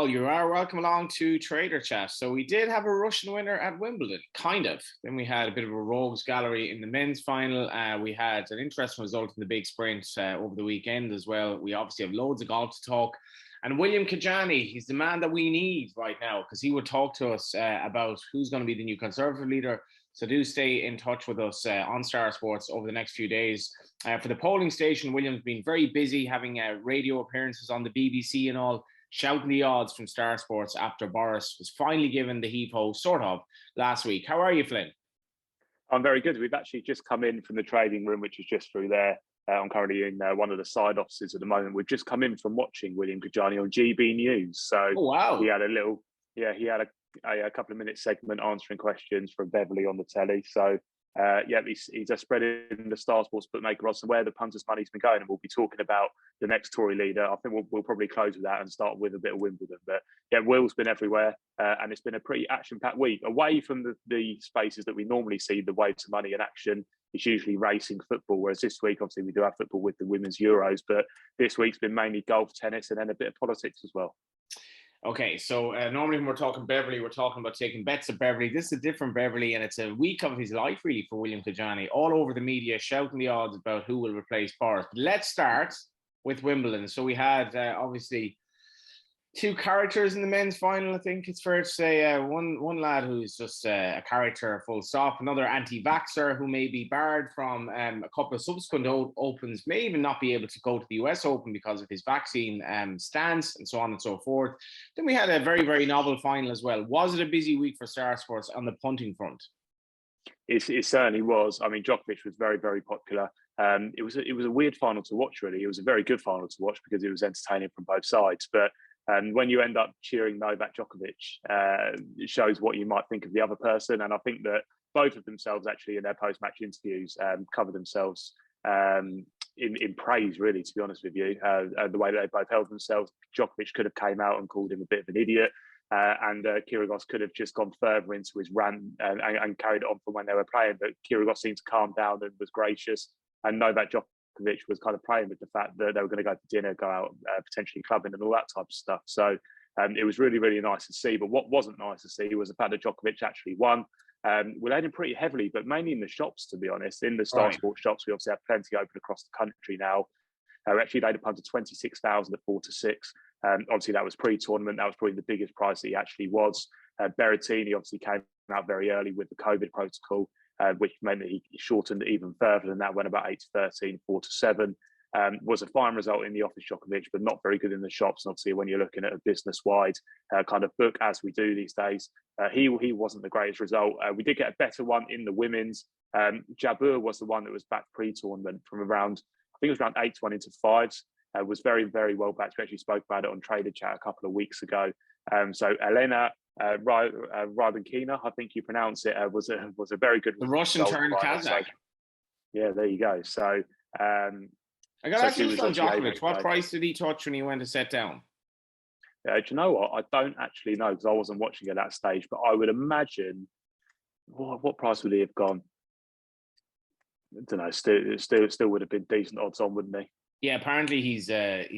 Paul, you are welcome along to Trader Chat. So we did have a Russian winner at Wimbledon, kind of. Then we had a bit of a rogues gallery in the men's final. We had an interesting result in the big sprint over the weekend as well. We obviously have loads of golf to talk. And William Kajani, he's the man that we need right now because he would talk to us about who's going to be the new Conservative leader. So do stay in touch with us on Star Sports over the next few days. For the polling station, William's been very busy having radio appearances on the BBC and all, shouting the odds from Star Sports after Boris was finally given the heave-ho, sort of, last week. How are you, Flynn? I'm very good. We've actually just come in from the trading room, which is just through there. I'm currently in one of the side offices at the moment. We've just come in from watching William Kajani on GB News. So wow. He had a couple of minute segment answering questions from Beverly on the telly. So he's just spreading the Star Sports bookmaker odds and where the punters' money's been going, and we'll be talking about the next Tory leader. I think we'll probably close with that and start with a bit of Wimbledon. But yeah, Will's been everywhere, and it's been a pretty action-packed week. Away from the spaces that we normally see the waves of money and action, it's usually racing, football. Whereas this week, obviously, we do have football with the women's Euros, but this week's been mainly golf, tennis, and then a bit of politics as well. Okay, so normally when we're talking Beverly, we're talking about taking bets at Beverly. This is a different Beverly, and it's a week of his life, really, for William Kajani. All over the media, shouting the odds about who will replace Boris. But let's start with Wimbledon. So we had, obviously, two characters in the men's final, I think it's fair to say. One lad who's just a character, full stop. Another anti-vaxxer who may be barred from a couple of subsequent opens, may even not be able to go to the US Open because of his vaccine stance and so on and so forth. Then we had a very, very novel final as well. Was it a busy week for Star Sports on the punting front? It certainly was. I mean, Djokovic was very, very popular. It was a weird final to watch, really. It was a very good final to watch because it was entertaining from both sides. But when you end up cheering Novak Djokovic, it shows what you might think of the other person. And I think that both of themselves actually in their post-match interviews covered themselves in praise, really, to be honest with you. The way that they both held themselves. Djokovic could have came out and called him a bit of an idiot. And Kyrgios could have just gone further into his rant and carried it on from when they were playing. But Kyrgios seemed to calm down and was gracious. And Novak Djokovic was kind of playing with the fact that they were going to go to dinner, go out, potentially clubbing and all that type of stuff. So it was really, really nice to see. But what wasn't nice to see was the fact that Djokovic actually won. We laid him pretty heavily, but mainly in the shops, to be honest. In the Star Sports shops, we obviously have plenty open across the country now. We actually laid a punt to 26,000 at 4-6. Obviously, that was pre-tournament. That was probably the biggest price that he actually was. Berrettini obviously came out very early with the COVID protocol, which meant that he shortened it even further than that, went about 8-13, 4-7. Was a fine result in the office, Djokovic, but not very good in the shops. And obviously, when you're looking at a business-wide kind of book, as we do these days, he wasn't the greatest result. We did get a better one in the women's. Jabeur was the one that was back pre-tournament from around, I think it was around 8-1 into 5s. Was very, very well backed. We actually spoke about it on Trader Chat a couple of weeks ago. So Elena Rybakina, I think you pronounce it, was a very good. The Russian turned Kazakh. So, yeah, there you go. So I got to ask you on Djokovic. What price did he touch when he went to set down? Do you know what? I don't actually know because I wasn't watching at that stage. But I would imagine, what price would he have gone? I don't know. Still would have been decent odds on, wouldn't he? Yeah, apparently he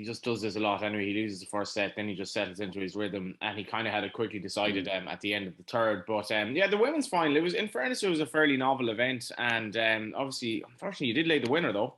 just does this a lot. Anyway, he loses the first set, then he just settles into his rhythm, and he kind of had it quickly decided at the end of the third. But yeah, the women's final, it was, in fairness, it was a fairly novel event, and obviously, unfortunately, you did lay the winner though.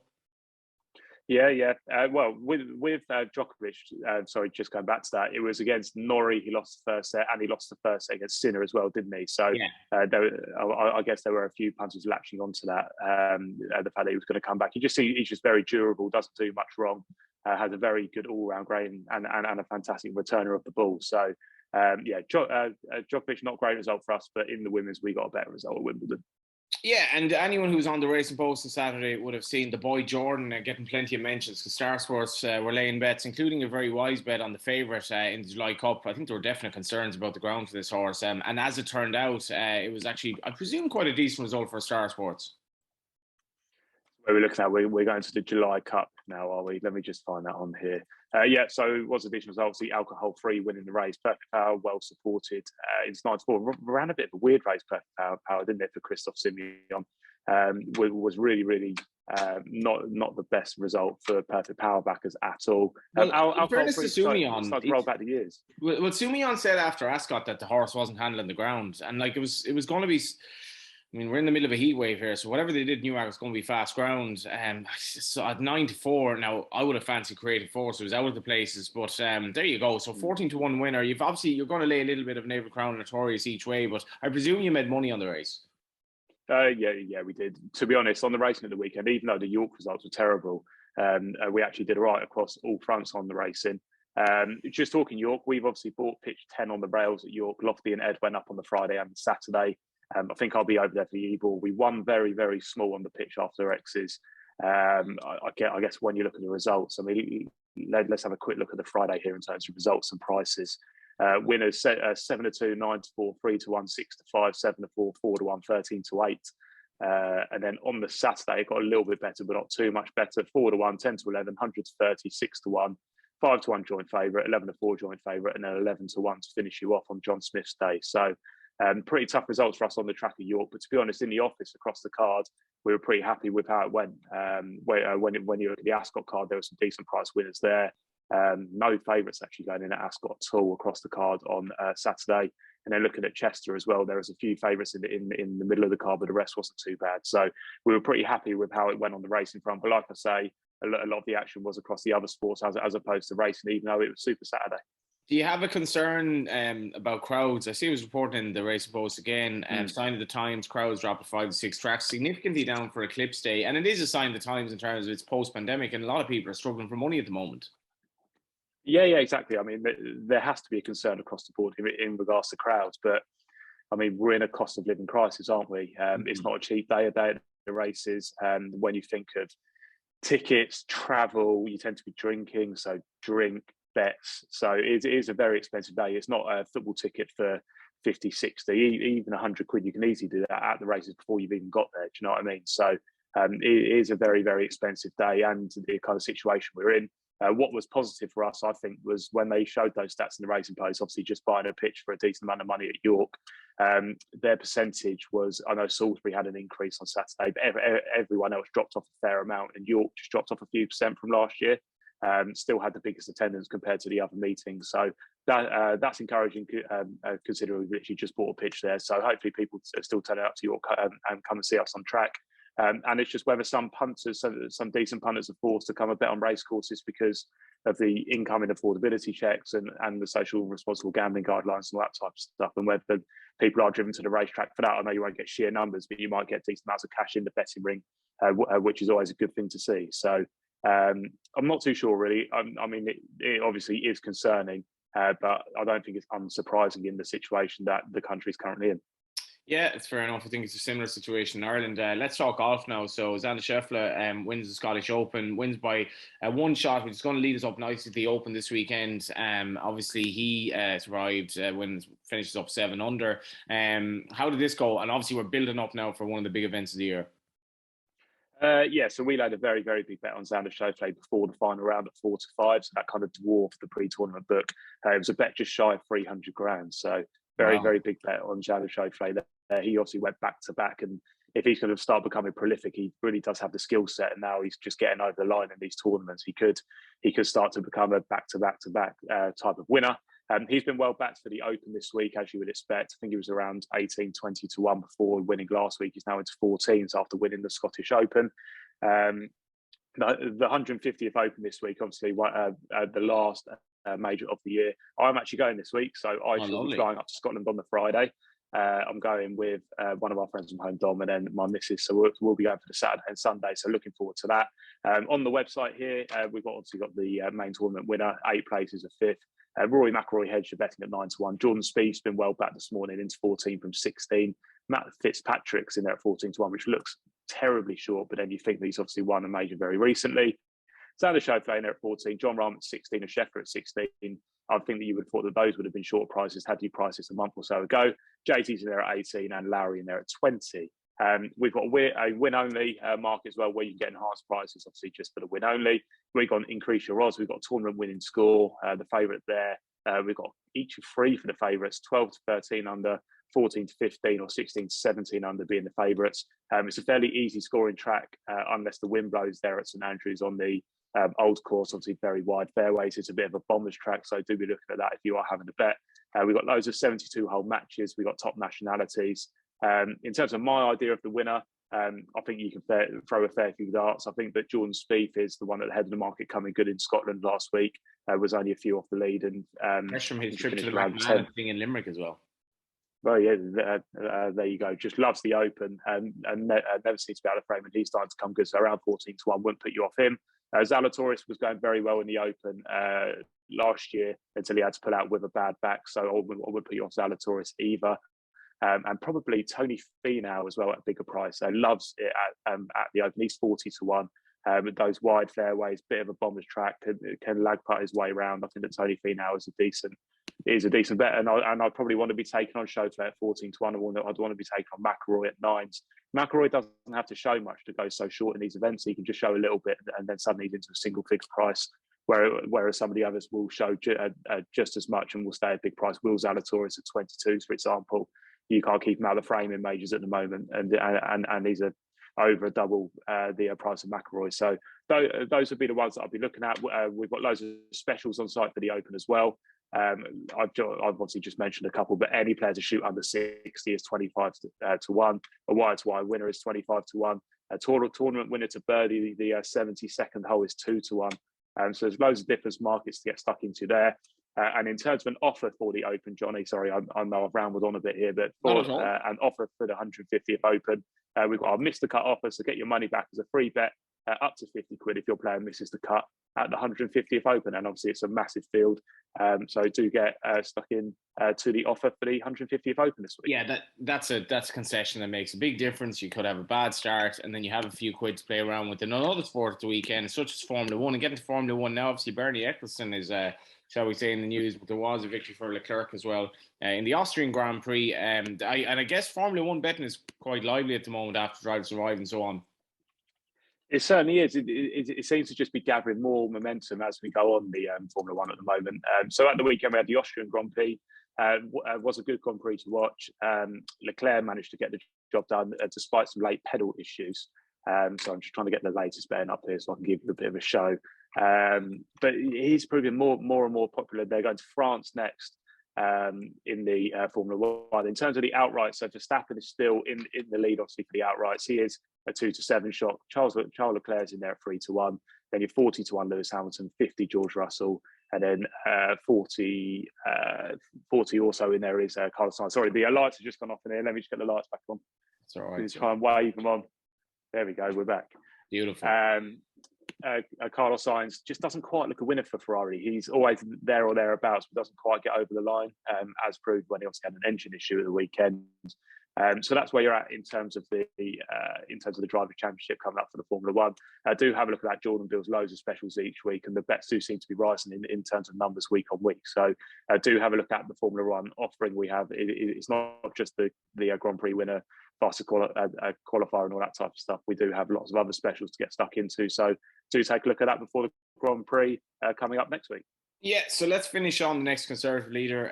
Yeah. Well, with Djokovic, sorry, just going back to that, it was against Norrie. He lost the first set, and he lost the first set against Sinner as well, didn't he? So yeah. I guess there were a few punters latching onto that. The fact that he was going to come back, he's just very durable, doesn't do much wrong, has a very good all-round grade and a fantastic returner of the ball. So Djokovic, not great result for us, but in the women's, we got a better result at Wimbledon. Yeah, and anyone who's on the Racing Post on Saturday would have seen the boy Jordan getting plenty of mentions because Star Sports were laying bets, including a very wise bet on the favourite in the July Cup. I think there were definite concerns about the ground for this horse. And as it turned out, it was actually, I presume, quite a decent result for Star Sports. Where we're looking at, we're going to the July Cup now, are we? Let me just find that on here. So it was a decent result. Obviously, alcohol-free winning the race. Perfect Power, well supported. It's 9-4. Ran a bit of a weird race, Perfect Power, didn't it, for Christoph Simeon? Was really, really Not the best result for Perfect Power backers at all. Well, in Alcohol fairness to free Sumion, started to roll back the years. well, Sumion said after Ascot that the horse wasn't handling the ground, and like it was going to be. I mean, we're in the middle of a heat wave here, so whatever they did, Newmark was going to be fast ground. So at 9-4, now I would have fancied Creative Force. It was out of the places, but there you go. So 14-1 winner. You're going to lay a little bit of Naval Crown and Notorious each way, but I presume you made money on the race. Yeah, we did. To be honest, on the racing at the weekend, even though the York results were terrible, we actually did all right across all fronts on the racing. Just talking York, we've obviously bought pitch 10 on the rails at York. Lofty and Ed went up on the Friday and the Saturday. I think I'll be over there for the E-ball. We won very, very small on the pitch after X's. I guess when you look at the results, I mean, let's have a quick look at the Friday here in terms of results and prices. Winners 7-2, 9-4, 3-1, 6-5, 7-4, 4-1, 13-8. And then on the Saturday, it got a little bit better, but not too much better. 4-1, 10-11, 100-30, 6-1, 5-1 joint favourite, 11-4 joint favourite, and then 11-1 to finish you off on John Smith's day. So pretty tough results for us on the track at York. But to be honest, in the office across the card, we were pretty happy with how it went. When you look at the Ascot card, there were some decent price winners there. No favourites actually going in at Ascot at all across the card on Saturday. And then looking at Chester as well, there was a few favourites in the middle of the card, but the rest wasn't too bad. So we were pretty happy with how it went on the racing front. But like I say, a lot of the action was across the other sports as opposed to racing, even though it was Super Saturday. Do you have a concern about crowds? I see it was reported in the Racing Post again. Sign of the times, crowds dropped at 5 to 6 tracks, significantly down for Eclipse Day. And it is a sign of the times in terms of its post-pandemic, and a lot of people are struggling for money at the moment. Yeah, exactly. I mean, there has to be a concern across the board in regards to crowds. But, I mean, we're in a cost of living crisis, aren't we? It's not a cheap day, a day at the races. And when you think of tickets, travel, you tend to be drinking. So drink, bets. So it is a very expensive day. It's not a football ticket for 50, 60, even 100 quid. You can easily do that at the races before you've even got there. Do you know what I mean? So it is a very, very expensive day, and the kind of situation we're in. What was positive for us, I think, was when they showed those stats in the Racing Post, obviously just buying a pitch for a decent amount of money at York. Their percentage was, I know Salisbury had an increase on Saturday, but everyone else dropped off a fair amount, and York just dropped off a few percent from last year. Still had the biggest attendance compared to the other meetings. So that's encouraging, considering we've literally just bought a pitch there. So hopefully people are still turning up to York and come and see us on track. And it's just whether some punters, some decent punters are forced to come a bet on race courses because of the incoming affordability checks and the social responsible gambling guidelines and all that type of stuff, and whether people are driven to the racetrack for that. I know you won't get sheer numbers, but you might get decent amounts of cash in the betting ring, which is always a good thing to see. So I'm not too sure, really. I mean, it obviously is concerning, but I don't think it's unsurprising in the situation that the country is currently in. Yeah, it's fair enough. I think it's a similar situation in Ireland. Let's talk golf now. So Xander Schauffele wins the Scottish Open, wins by one shot, which is going to lead us up nicely to the Open this weekend. Obviously, he survived, finishes up 7 under. How did this go? And obviously, we're building up now for one of the big events of the year. So we laid a very, very big bet on Xander Schauffele before the final round at 4 to 5. So that kind of dwarfed the pre-tournament book. It was a bet just shy of 300 grand. So very big bet on Xander Schauffele. He obviously went back to back, and if he's going to start becoming prolific, he really does have the skill set. And now he's just getting over the line in these tournaments. He could start to become a back to back type of winner. He's been well backed for the Open this week, as you would expect. I think he was around 18, 20 to 1 before winning last week. He's now into 14s after winning the Scottish Open. The 150th Open this week, obviously, the last major of the year. I'm actually going this week, so I shall be flying up to Scotland on the Friday. I'm going with one of our friends from home, Dom, and then my missus. So we'll be going for the Saturday and Sunday. So looking forward to that. On the website here, we've obviously got the main tournament winner, 8 places of 5th. Rory McIlroy hedged betting at 9 to 1. Jordan Spieth's been well back this morning into 14 from 16. Matt Fitzpatrick's in there at 14 to 1, which looks terribly short, but then you think that he's obviously won a major very recently. Xander Schauffele in there at 14, John Rahm at 16, and Scheffler at 16. I think that you would have thought that those would have been short prices had you priced this a month or so ago. JT's in there at 18 and Lowry in there at 20. We've got a win-only mark as well, where you can get enhanced prices, obviously, just for the win-only. We've got increase your odds. We've got a tournament winning score, the favourite there. We've got each of 3 for the favourites, 12 to 13 under, 14 to 15 or 16 to 17 under being the favourites. It's a fairly easy scoring track unless the wind blows there at St Andrews on the old course, obviously very wide fairways. It's a bit of a bomber's track, so do be looking at that if you are having a bet. We've got loads of 72-hole matches. We've got top nationalities. In terms of my idea of the winner, I think you can throw a fair few darts. I think that Jordan Spieth is the one at the head of the market, coming good in Scotland last week. Was only a few off the lead, and fresh from his trip to the McMahon thing in Limerick as well. Well, yeah, there you go. Just loves the Open and never seems to be out of frame, and he's starting to come good. So around 14 to 1 wouldn't put you off him. Zalatoris was going very well in the Open last year until he had to pull out with a bad back. So I wouldn't put you off Zalatoris either. And probably Tony Finau as well at a bigger price. Loves it at the Open. He's 40 to 1. With those wide fairways, bit of a bomber's track, can lag putt his way around. I think that Tony Finau is a decent bet, and I'd probably want to be taken on Schauffele at 14 to 1. I'd want to be taken on McIlroy at 9s. McIlroy doesn't have to show much to go so short in these events. He can just show a little bit, and then suddenly he's into a single figure price. Whereas some of the others will show just as much and will stay at big price. Will Zalatoris at 22s, for example, you can't keep him out of the frame in majors at the moment, and these are over double the price of McIlroy. So those would be the ones that I'll be looking at. We've got loads of specials on site for the Open as well. I've obviously just mentioned a couple, but any player to shoot under 60 is 25 to 1. A wire-to-wire winner is 25 to 1. A tournament winner to birdie the 72nd hole is 2 to 1. So there's loads of different markets to get stuck into there. And in terms of an offer for the Open, Johnny, sorry, I know I've rambled on a bit here, but for an offer for the 150th Open, we've got our Miss the Cut offer, so get your money back as a free bet up to 50 quid if your player misses the cut at the 150th Open. And obviously it's a massive field, so do get stuck in to the offer for the 150th Open this week. Yeah, that's a concession that makes a big difference. You could have a bad start and then you have a few quid to play around with in another sport at the weekend, such as Formula 1. And getting to Formula 1 now, obviously Bernie Ecclestone is shall we say, in the news, but there was a victory for Leclerc as well in the Austrian Grand Prix. And I guess Formula 1 betting is quite lively at the moment after Drive to Survive and so on. It certainly is. It seems to just be gathering more momentum as we go on the Formula 1 at the moment. So at the weekend, we had the Austrian Grand Prix. Was a good Grand Prix to watch. Leclerc managed to get the job done despite some late pedal issues. So I'm just trying to get the latest betting up here so I can give you a bit of a show. But he's proving more and more popular. They're going to France next in the Formula 1. In terms of the outright, so Verstappen is still in the lead, obviously, for the outrights. He is a 2 to 7 shot. Charles Leclerc is in there at 3 to 1. Then you're 40 to 1 Lewis Hamilton, 50 George Russell, and then 40 also in there is Carlos Sainz. Sorry, the lights have just gone off in here. Let me just get the lights back on. That's all right. Just try and wave them on. There we go. We're back. Beautiful. Carlos Sainz just doesn't quite look a winner for Ferrari. He's always there or thereabouts, but doesn't quite get over the line, as proved when he also had an engine issue at the weekend. So that's where you're at in terms of the Driver Championship coming up for the Formula 1. Do have a look at that. Jordan builds loads of specials each week, and the bets do seem to be rising in terms of numbers week on week. So do have a look at the Formula 1 offering we have. It's not just the Grand Prix winner, faster qualifier and all that type of stuff. We do have lots of other specials to get stuck into. So do take a look at that before the Grand Prix coming up next week. Yeah, so let's finish on the next Conservative leader.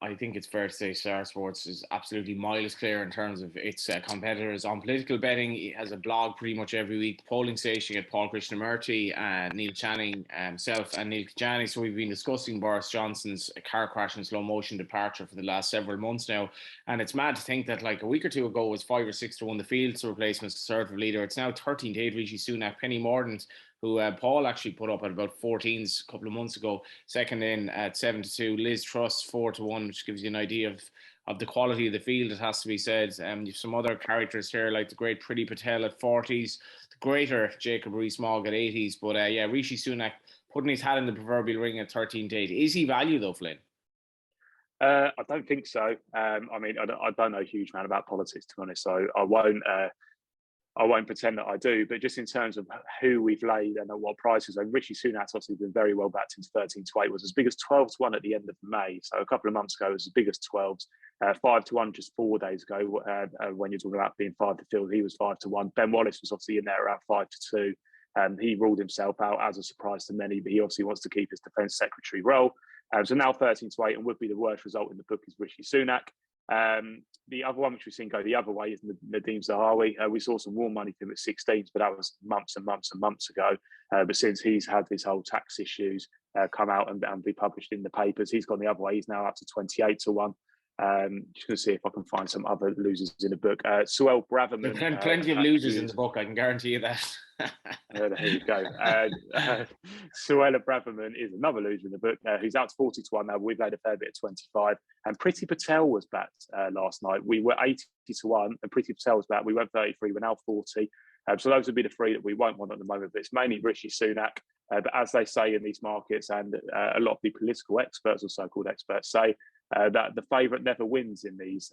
I think it's fair to say Star Sports is absolutely miles clear in terms of its competitors on political betting. It has a blog pretty much every week. The polling station at Paul Krishnamurti, Neil Channing, himself and Neil Kijani. So we've been discussing Boris Johnson's car crash and slow motion departure for the last several months now. And it's mad to think that like a week or two ago it was 5 or 6 to 1 the Fields to replace his Conservative leader. It's now 13 to 8 Rishi Sunak. Penny Mordaunt, who Paul actually put up at about 14s a couple of months ago, second in at 7 to 2. Liz Truss 4 to 1, which gives you an idea of the quality of the field, it has to be said. You've some other characters here like the great Priti Patel at 40s, the greater Jacob Rees-Mogg at 80s. But yeah, Rishi Sunak putting his hat in the proverbial ring at 13 to 8. Is he value though, Flynn? I don't think so. I mean, I don't know a huge amount about politics, to be honest, so I won't pretend that I do, but just in terms of who we've laid and at what prices, Rishi Sunak's obviously been very well backed into 13 to 8. It was as big as 12 to 1 at the end of May. So a couple of months ago, it was as big as 12s. 5 to 1 just 4 days ago, when you're talking about being 5 to field, he was 5 to 1. Ben Wallace was obviously in there around 5 to 2. He ruled himself out as a surprise to many, but he obviously wants to keep his defence secretary role. So now 13 to 8, and would be the worst result in the book is Rishi Sunak. The other one, which we've seen go the other way, is Nadeem Zahawi. We saw some warm money for him at 16s, but that was months and months and months ago. But since he's had his whole tax issues come out and be published in the papers, he's gone the other way. He's now up to 28 to 1. Just going to see if I can find some other losers in the book. Suel Braverman. There's plenty of losers in the book, I can guarantee you that. There you go. Suella Braverman is another loser in the book, who's out to 40 to 1 now. We've laid a fair bit at 25. And Priti Patel was backed last night. We were 80 to 1, and Priti Patel was backed. We went 33, we're now 40. So those would be the three that we won't want at the moment, but it's mainly Rishi Sunak. But as they say in these markets, and a lot of the political experts or so-called experts say, that the favourite never wins in these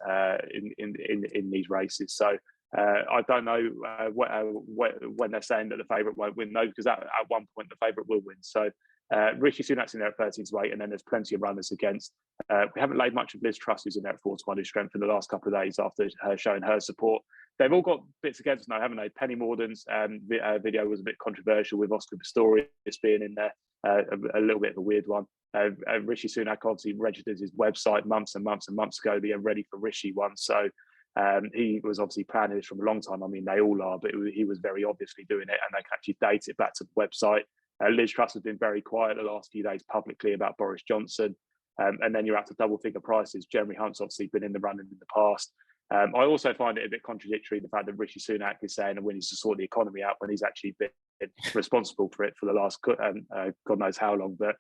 in these races. So I don't know when they're saying that the favourite won't win, though, because at one point the favourite will win. So Rishi Sunak's in there at 13 to 8, and then there's plenty of runners against. We haven't laid much of Liz Truss, who's in there at 4 to 1, who's strengthened the last couple of days after her showing her support. They've all got bits against us now, haven't they? Penny Morden's video was a bit controversial with Oscar Pistorius being in there, a little bit of a weird one. Rishi Sunak obviously registered his website months and months and months ago, the Ready for Rishi one. So he was obviously planning this from a long time. I mean, they all are, but he was very obviously doing it, and they can actually date it back to the website. Liz Truss has been very quiet the last few days publicly about Boris Johnson. And then you're at to double figure prices. Jeremy Hunt's obviously been in the running in the past. I also find it a bit contradictory, the fact that Rishi Sunak is saying that we need to sort the economy out when he's actually been responsible for it for the last God knows how long. But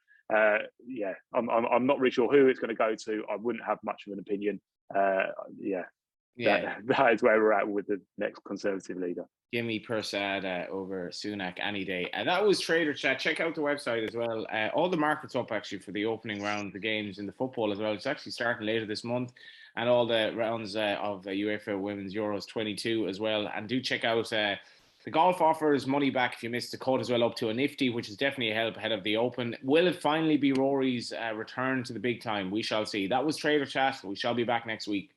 yeah, I'm not really sure who it's going to go to. I wouldn't have much of an opinion. That is where we're at with the next Conservative leader. Give me Prasad over Sunak any day. That was Trader Chat. Check out the website as well. All the markets up actually for the opening round of the games in the football as well. It's actually starting later this month, and all the rounds of UEFA Women's Euros 22 as well. And do check out the golf offers money back if you missed the cut as well, up to a nifty, which is definitely a help ahead of the Open. Will it finally be Rory's return to the big time? We shall see. That was Trader Chat. We shall be back next week.